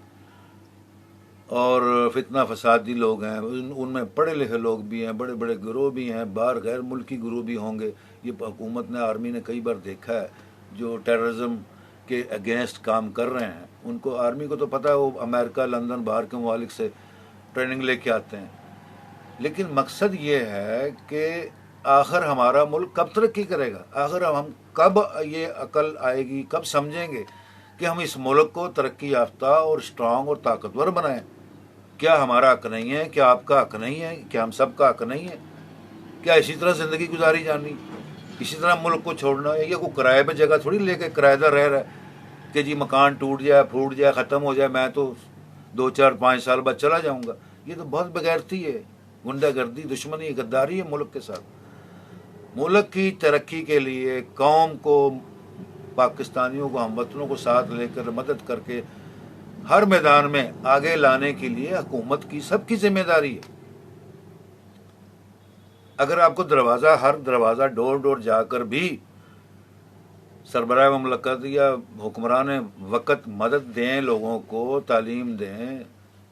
اور فتنہ فسادی لوگ ہیں، ان میں پڑھے لکھے لوگ بھی ہیں، بڑے بڑے گروہ بھی ہیں، باہر غیر ملکی گروہ بھی ہوں گے۔ یہ حکومت نے، آرمی نے کئی بار دیکھا ہے جو ٹیررزم کے اگینسٹ کام کر رہے ہیں، ان کو، آرمی کو تو پتہ ہے وہ امریکہ، لندن، باہر کے ممالک سے ٹریننگ لے کے آتے ہیں۔ لیکن مقصد یہ ہے کہ آخر ہمارا ملک کب ترقی کرے گا؟ آخر ہم کب یہ عقل آئے گی، کب سمجھیں گے کہ ہم اس ملک کو ترقی یافتہ اور اسٹرانگ اور طاقتور بنائیں؟ کیا ہمارا حق نہیں ہے؟ کیا آپ کا حق نہیں ہے؟ کیا ہم سب کا حق نہیں ہے؟ کیا اسی طرح زندگی گزاری جانی، اسی طرح ملک کو چھوڑنا ہے؟ یہ کوئی کرائے پہ جگہ تھوڑی لے کے کرایہ دار رہ رہا ہے کہ جی مکان ٹوٹ جائے، پھوٹ جائے، ختم ہو جائے، میں تو 2 4 5 سال بعد چلا جاؤں گا۔ یہ تو بہت بغیرتی ہے، غنڈہ گردی، دشمنی، غداری ہے ملک کے ساتھ۔ ملک کی ترقی کے لیے قوم کو، پاکستانیوں کو، ہم وطنوں کو ساتھ لے کر، مدد کر کے ہر میدان میں آگے لانے کے لیے حکومت کی، سب کی ذمہ داری ہے۔ اگر آپ کو ہر دروازہ ڈور ڈور جا کر بھی سربراہ مملکت یا حکمران وقت مدد دیں، لوگوں کو تعلیم دیں،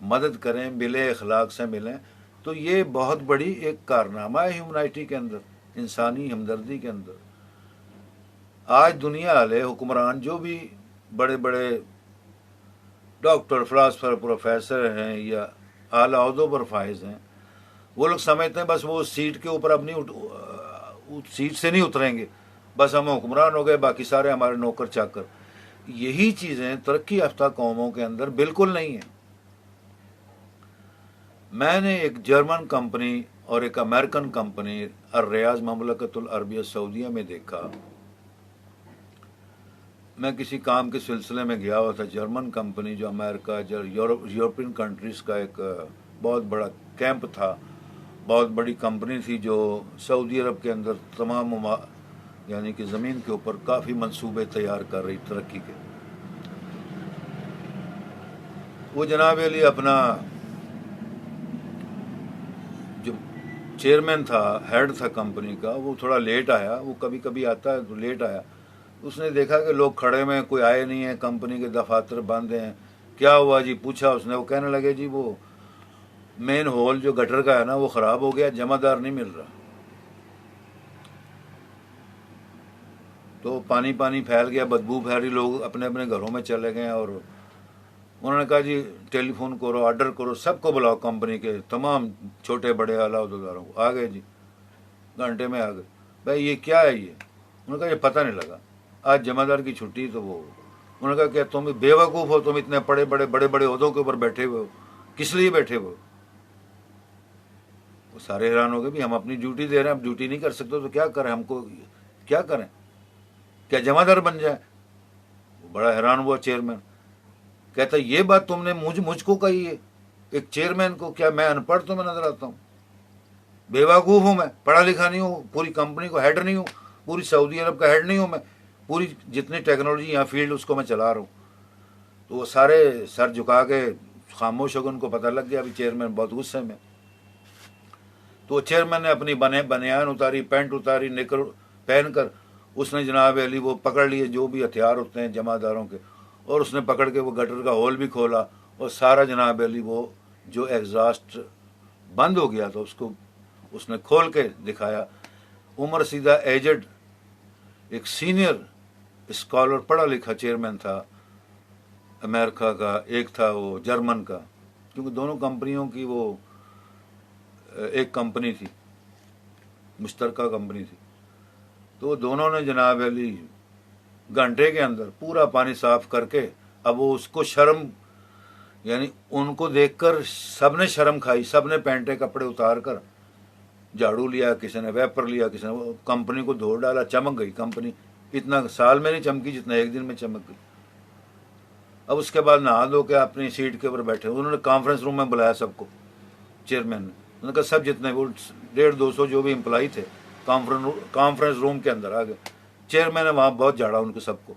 مدد کریں، ملے، اخلاق سے ملیں، تو یہ بہت بڑی ایک کارنامہ ہے ہیومنائٹی کے اندر، انسانی ہمدردی کے اندر۔ آج دنیا والے حکمران جو بھی بڑے بڑے ڈاکٹر، فلاسفر، پروفیسر ہیں یا اعلیٰ عہدوں پر فائز ہیں، وہ لوگ سمجھتے ہیں بس وہ سیٹ کے اوپر اپنی سیٹ سے نہیں اتریں گے، بس ہم حکمران ہو گئے، باقی سارے ہمارے نوکر چاکر۔ یہی چیزیں ترقی یافتہ قوموں کے اندر بالکل نہیں ہیں۔ میں نے ایک جرمن کمپنی اور ایک امریکن کمپنی الریاض مملکت العربیہ سعودیہ میں دیکھا۔ میں کسی کام کے سلسلے میں گیا ہوا تھا۔ جرمن کمپنی جو امریکہ، یورپین کنٹریز کا ایک بہت بڑا کیمپ تھا، بہت بڑی کمپنی تھی جو سعودی عرب کے اندر تمام یعنی کہ زمین کے اوپر کافی منصوبے تیار کر رہی ترقی کے۔ وہ جناب علی اپنا جو چیئرمین تھا، ہیڈ تھا کمپنی کا، وہ تھوڑا لیٹ آیا، وہ کبھی کبھی آتا ہے تو لیٹ آیا۔ اس نے دیکھا کہ لوگ کھڑے میں، کوئی آئے نہیں ہیں، کمپنی کے دفاتر بند ہیں۔ کیا ہوا جی؟ پوچھا اس نے۔ وہ کہنے لگے جی وہ مین ہول جو گٹر کا ہے نا وہ خراب ہو گیا، جمع دار نہیں مل رہا، تو پانی پھیل گیا، بدبو پھیلی، لوگ اپنے اپنے گھروں میں چلے گئے۔ اور انہوں نے کہا جی ٹیلی فون کرو، آرڈر کرو، سب کو بلاؤ، کمپنی کے تمام چھوٹے بڑے اعلیٰ عہدیداروں کو۔ آ گئے جی، گھنٹے میں آ گئے۔ بھائی یہ کیا ہے؟ یہ انہوں نے کہا یہ پتہ نہیں لگا، آج جمع دار کی چھٹی۔ تو وہ انہوں نے کہا کہ تم بے وقوف ہو، تم اتنے بڑے بڑے عہدوں کے اوپر بیٹھے ہوئے ہو، کس لیے بیٹھے ہوئے ہو؟ وہ سارے حیران ہو گئے بھی ہم اپنی ڈیوٹی دے رہے ہیں، اب ڈیوٹی نہیں کر سکتے تو کیا کریں، ہم کو کیا کریں، کیا جمع دار بن جائے. بڑا حیران ہوا چیئرمین. کہتا یہ بات تم نے مجھ کو کہی ہے، ایک چیئرمین کو؟ کیا میں ان پڑھ تو میں نظر آتا ہوں؟ بیوقوف ہوں میں، پڑھا لکھا نہیں ہوں، پوری کمپنی کو ہیڈ نہیں ہوں، پوری سعودی عرب کا ہیڈ نہیں ہوں میں، پوری جتنی ٹیکنالوجی یہاں فیلڈ اس کو میں چلا رہا ہوں. تو وہ سارے سر جھکا کے خاموش ہو گئے. ان کو پتہ لگ گیا ابھی چیئرمین بہت غصے میں. تو چیئرمین نے اپنی بنیان اتاری، پینٹ اتاری، نکر پہن کر اس نے جناب علی وہ پکڑ لیے جو بھی ہتھیار ہوتے ہیں جمع داروں کے، اور اس نے پکڑ کے وہ گٹر کا ہول بھی کھولا، اور سارا جناب علی وہ جو ایگزاسٹ بند ہو گیا تھا اس نے کھول کے دکھایا. عمر سیدھا ایجڈ ایک سینئر اسکالر پڑھا لکھا چیئرمین تھا امریکہ کا، ایک تھا وہ جرمن کا، کیونکہ دونوں کمپنیوں کی وہ ایک کمپنی تھی، مشترکہ کمپنی تھی. تو دونوں نے جناب علی گھنٹے کے اندر پورا پانی صاف کر کے، اب وہ اس کو شرم، یعنی ان کو دیکھ کر سب نے شرم کھائی، سب نے پینٹے کپڑے اتار کر جھاڑو لیا، کسی نے ویپر لیا، کسی نے کمپنی کو دھو ڈالا. چمک گئی کمپنی، اتنا سال میں نہیں چمکی جتنا ایک دن میں چمک گئی. اب اس کے بعد نہا دھو کے اپنی سیٹ کے اوپر بیٹھے، انہوں نے کانفرنس روم میں بلایا سب کو، چیئرمین نے. انہوں نے کہا سب جتنے وہ 150-200 جو بھی امپلائی تھے کانفرنس روم کے اندر آ گئے. چیئرمین نے وہاں بہت جھاڑا ان کو سب کو.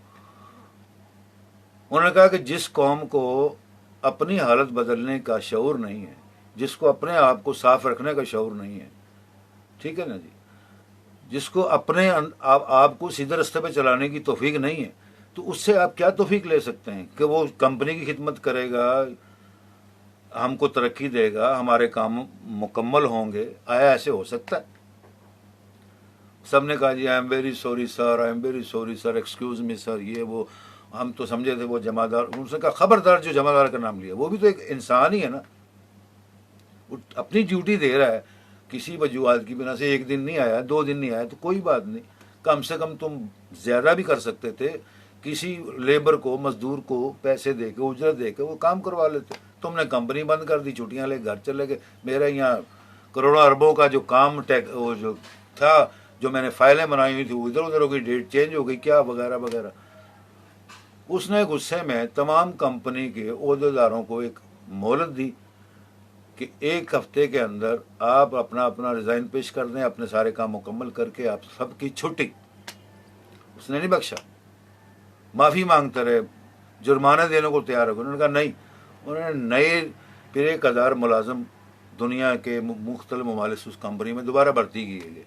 انہوں نے کہا کہ جس قوم کو اپنی حالت بدلنے کا شعور نہیں ہے، جس کو اپنے آپ کو صاف رکھنے کا شعور نہیں ہے، ٹھیک ہے نا جی، جس کو اپنے آپ کو سیدھے رستے پہ چلانے کی توفیق نہیں ہے، تو اس سے آپ کیا توفیق لے سکتے ہیں کہ وہ کمپنی کی خدمت کرے گا، ہم کو ترقی دے گا، ہمارے کام مکمل ہوں گے؟ آیا ایسے ہو سکتا ہے؟ سب نے کہا جی I am very sorry sir, I am very sorry sir, excuse me sir, یہ وہ. ہم تو سمجھے تھے وہ جمع دار. انہوں نے کہا خبردار جو جمع دار کا نام لیا، وہ بھی تو ایک انسان ہی ہے نا، وہ اپنی ڈیوٹی دے رہا ہے، کسی وجوہات کی بنا سے ایک دن نہیں آیا، 2 دن نہیں آیا تو کوئی بات نہیں، کم سے کم تم زیادہ بھی کر سکتے تھے، کسی لیبر کو، مزدور کو پیسے دے کے، اجرت دے کے وہ کام کروا لیتے. تم نے کمپنی بند کر دی، چھٹیاں لے گھر چلے گئے. میرا یہاں کروڑوں اربوں کا جو کام وہ جو تھا، جو میں نے فائلیں بنائی ہوئی تھی، وہ ادھر ادھر ہو گئی، ڈیٹ چینج ہو گئی، کیا وغیرہ وغیرہ. اس نے غصے میں تمام کمپنی کے عہدیداروں کو ایک مہلت دی کہ 1 ہفتے کے اندر آپ اپنا ریزائن پیش کر دیں، اپنے سارے کام مکمل کر کے آپ سب کی چھٹی. اس نے نہیں بخشا، معافی مانگتے رہے، جرمانے دینے کو تیار ہو گئے. انہوں نے کہا نہیں. انہوں نے نئے پھر 1000 ملازم دنیا کے مختلف ممالک سے اس کمپنی میں دوبارہ بھرتی کی گئی.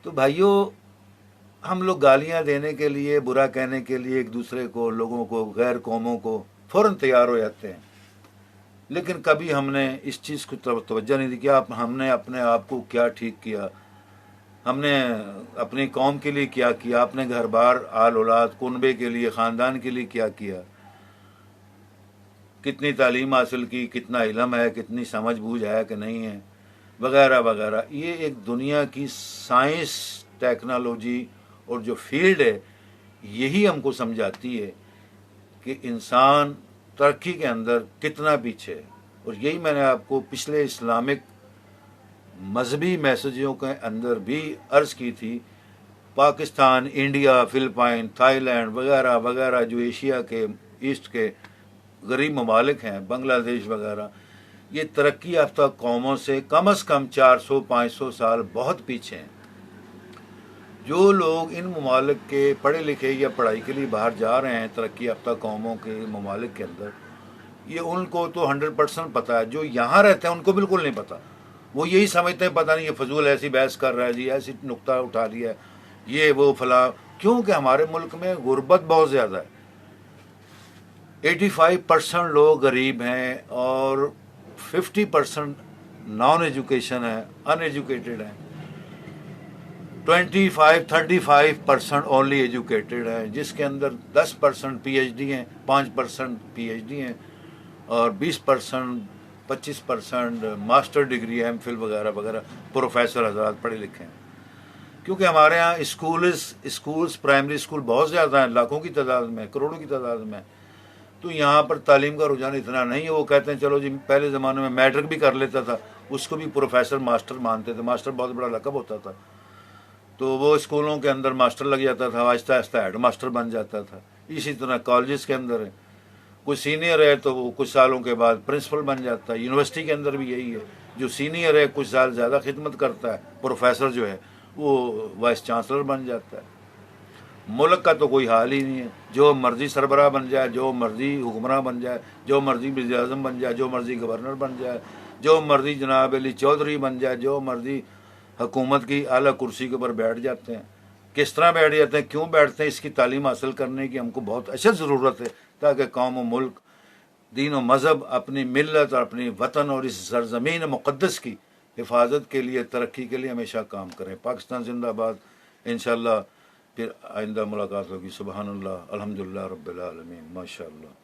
تو بھائیوں، ہم لوگ گالیاں دینے کے لیے، برا کہنے کے لیے ایک دوسرے کو، لوگوں کو، غیر قوموں کو فوراً تیار ہو جاتے ہیں، لیکن کبھی ہم نے اس چیز کو توجہ نہیں دی کہ ہم نے اپنے آپ کو کیا ٹھیک کیا، ہم نے اپنی قوم کے لیے کیا کیا، اپنے گھر بار، آل اولاد، کنبے کے لیے، خاندان کے لیے کیا کیا، کتنی تعلیم حاصل کی، کتنا علم ہے، کتنی سمجھ بوجھ ہے کہ نہیں ہے، وغیرہ وغیرہ. یہ ایک دنیا کی سائنس، ٹیکنالوجی اور جو فیلڈ ہے، یہی ہم کو سمجھاتی ہے کہ انسان ترقی کے اندر کتنا پیچھے ہے. اور یہی میں نے آپ کو پچھلے اسلامک مذہبی میسجوں کے اندر بھی عرض کی تھی. Pakistan, India, Philippines, Thailand وغیرہ وغیرہ جو ایشیا کے ایسٹ کے غریب ممالک ہیں، بنگلہ دیش وغیرہ، یہ ترقی یافتہ قوموں سے کم از کم 400-500 سال بہت پیچھے ہیں. جو لوگ ان ممالک کے پڑھے لکھے یا پڑھائی کے لیے باہر جا رہے ہیں ترقی یافتہ قوموں کے ممالک کے اندر، یہ ان کو تو 100% پتہ ہے. جو یہاں رہتے ہیں ان کو بالکل نہیں پتہ. وہ یہی سمجھتے ہیں پتہ نہیں یہ فضول ایسی بحث کر رہا ہے جی، ایسی نقطہ اٹھا لیا ہے، یہ وہ فلاں. کیونکہ ہمارے ملک میں غربت بہت زیادہ ہے. 85% لوگ غریب ہیں اور 50% نان ایجوکیشن ہے، ان ایجوکیٹڈ ہیں. 35% اونلی ایجوکیٹڈ ہیں، جس کے اندر 10% پی ایچ ڈی ہیں، 5% پی ایچ ڈی ہیں، اور 25% ماسٹر ڈگری، ایم فل وغیرہ وغیرہ پروفیسر حضرات پڑھے لکھے ہیں. کیونکہ ہمارے ہاں اسکولز پرائمری اسکول بہت زیادہ ہیں، لاکھوں کی تعداد میں، کروڑوں کی تعداد میں. تو یہاں پر تعلیم کا رجحان اتنا نہیں ہے. وہ کہتے ہیں چلو جی، پہلے زمانے میں میٹرک بھی کر لیتا تھا، اس کو بھی پروفیسر ماسٹر مانتے تھے. ماسٹر بہت بڑا لقب ہوتا تھا. تو وہ اسکولوں کے اندر ماسٹر لگ جاتا تھا, آہستہ آہستہ ہیڈ ماسٹر بن جاتا تھا. اسی طرح کالجز کے اندر ہے, کوئی سینئر ہے تو وہ کچھ سالوں کے بعد پرنسپل بن جاتا ہے. یونیورسٹی کے اندر بھی یہی ہے, جو سینئر ہے کچھ سال زیادہ خدمت کرتا ہے, پروفیسر جو ہے وہ وائس چانسلر بن جاتا ہے. ملک کا تو کوئی حال ہی نہیں ہے, جو مرضی سربراہ بن جائے, جو مرضی حکمراں بن جائے, جو مرضی وزیر اعظم بن جائے, جو مرضی گورنر بن جائے, جو مرضی جناب علی چودھری بن جائے, جو مرضی حکومت کی اعلیٰ کرسی کے اوپر بیٹھ جاتے ہیں. کس طرح بیٹھ جاتے ہیں, کیوں بیٹھتے ہیں, اس کی تعلیم حاصل کرنے کی ہم کو بہت اشد ضرورت ہے, تاکہ قوم و ملک, دین و مذہب, اپنی ملت اور اپنی وطن اور اس سرزمین مقدس کی حفاظت کے لیے, ترقی کے لیے ہمیشہ کام کریں. پاکستان زندہ باد. انشاءاللہ پھر آئندہ ملاقات ہوگی. سبحان اللہ, الحمدللہ رب العالمین, ماشاء اللہ.